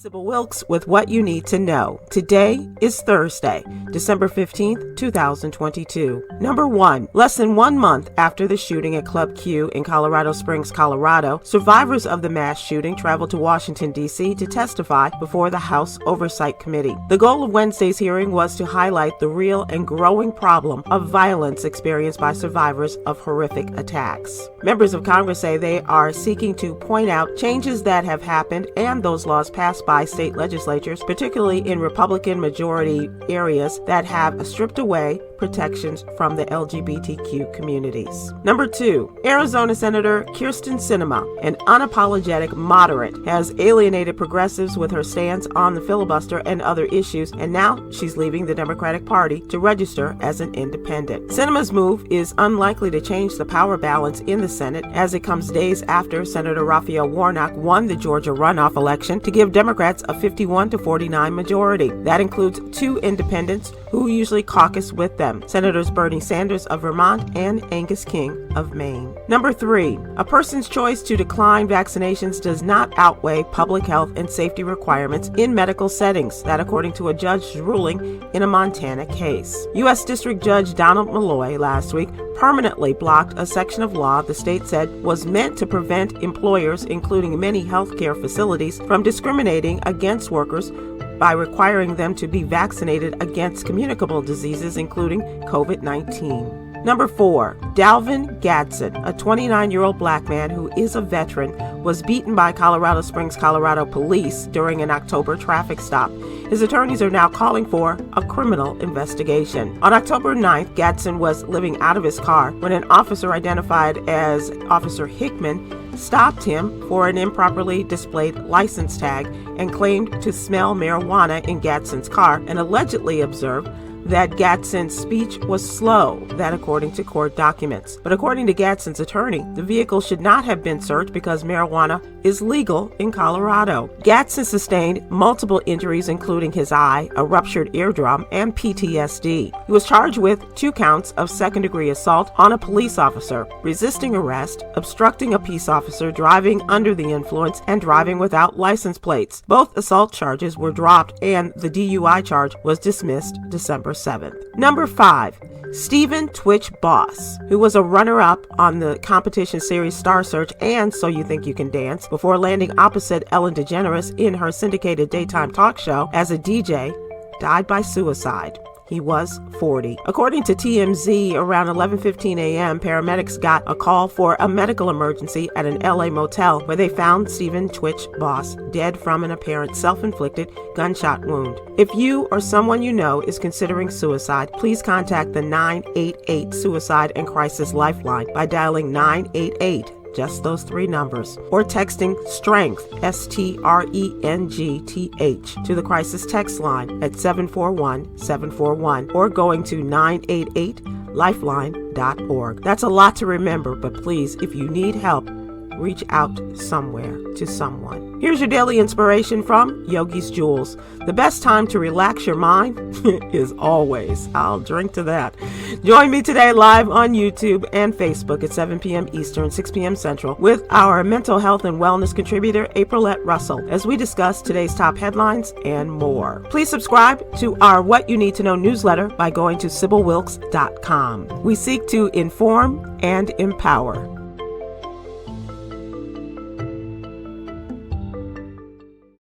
Sybil Wilkes with what you need to know. Today is Thursday, December 15th, 2022. Number 1. Less than 1 month after the shooting at Club Q in Colorado Springs, Colorado, survivors of the mass shooting traveled to Washington, D.C. to testify before the House Oversight Committee. The goal of Wednesday's hearing was to highlight the real and growing problem of violence experienced by survivors of horrific attacks. Members of Congress say they are seeking to point out changes that have happened and those laws passed by state legislatures, particularly in Republican majority areas that have stripped away protections from the LGBTQ communities. Number 2, Arizona Senator Kyrsten Sinema, an unapologetic moderate, has alienated progressives with her stance on the filibuster and other issues, and now she's leaving the Democratic Party to register as an independent. Sinema's move is unlikely to change the power balance in the Senate, as it comes days after Senator Raphael Warnock won the Georgia runoff election to give Democrats a 51-49 majority. That includes 2 independents who usually caucus with them, Senators Bernie Sanders of Vermont and Angus King of Maine. Number 3, a person's choice to decline vaccinations does not outweigh public health and safety requirements in medical settings. That according to a judge's ruling in a Montana case. U.S. District Judge Donald Malloy last week permanently blocked a section of law the state said was meant to prevent employers, including many healthcare facilities, from discriminating against workers by requiring them to be vaccinated against communicable diseases, including COVID-19. Number 4, Dalvin Gadsden, a 29-year-old black man who is a veteran, was beaten by Colorado Springs, Colorado police during an October traffic stop. His attorneys are now calling for a criminal investigation. On October 9th, Gadsden was living out of his car when an officer identified as Officer Hickman stopped him for an improperly displayed license tag and claimed to smell marijuana in Gadsden's car and allegedly observed that Gadsden's speech was slow, that according to court documents. But according to Gadsden's attorney, the vehicle should not have been searched because marijuana is legal in Colorado. Gadsden sustained multiple injuries, including his eye, a ruptured eardrum, and PTSD. He was charged with 2 counts of second-degree assault on a police officer, resisting arrest, obstructing a peace officer, driving under the influence, and driving without license plates. Both assault charges were dropped, and the DUI charge was dismissed December 7th. Number 5, Stephen Twitch Boss, who was a runner-up on the competition series Star Search and So You Think You Can Dance, before landing opposite Ellen DeGeneres in her syndicated daytime talk show as a DJ, died by suicide. He was 40. According to TMZ, around 11:15 a.m., paramedics got a call for a medical emergency at an LA motel where they found Stephen Twitch Boss dead from an apparent self-inflicted gunshot wound. If you or someone you know is considering suicide, please contact the 988 Suicide and Crisis Lifeline by dialing 988. Just those 3 numbers, or texting STRENGTH, STRENGTH, to the crisis text line at 741-741, or going to 988lifeline.org. That's a lot to remember, but please, if you need help, reach out somewhere to someone. Here's your daily inspiration from Yogi's Jewels. The best time to relax your mind is always. I'll drink to that. Join me today live on YouTube and Facebook at 7 p.m. Eastern, 6 p.m. Central with our mental health and wellness contributor, Aprilette Russell, as we discuss today's top headlines and more. Please subscribe to our What You Need to Know newsletter by going to SybilWilkes.com. We seek to inform and empower.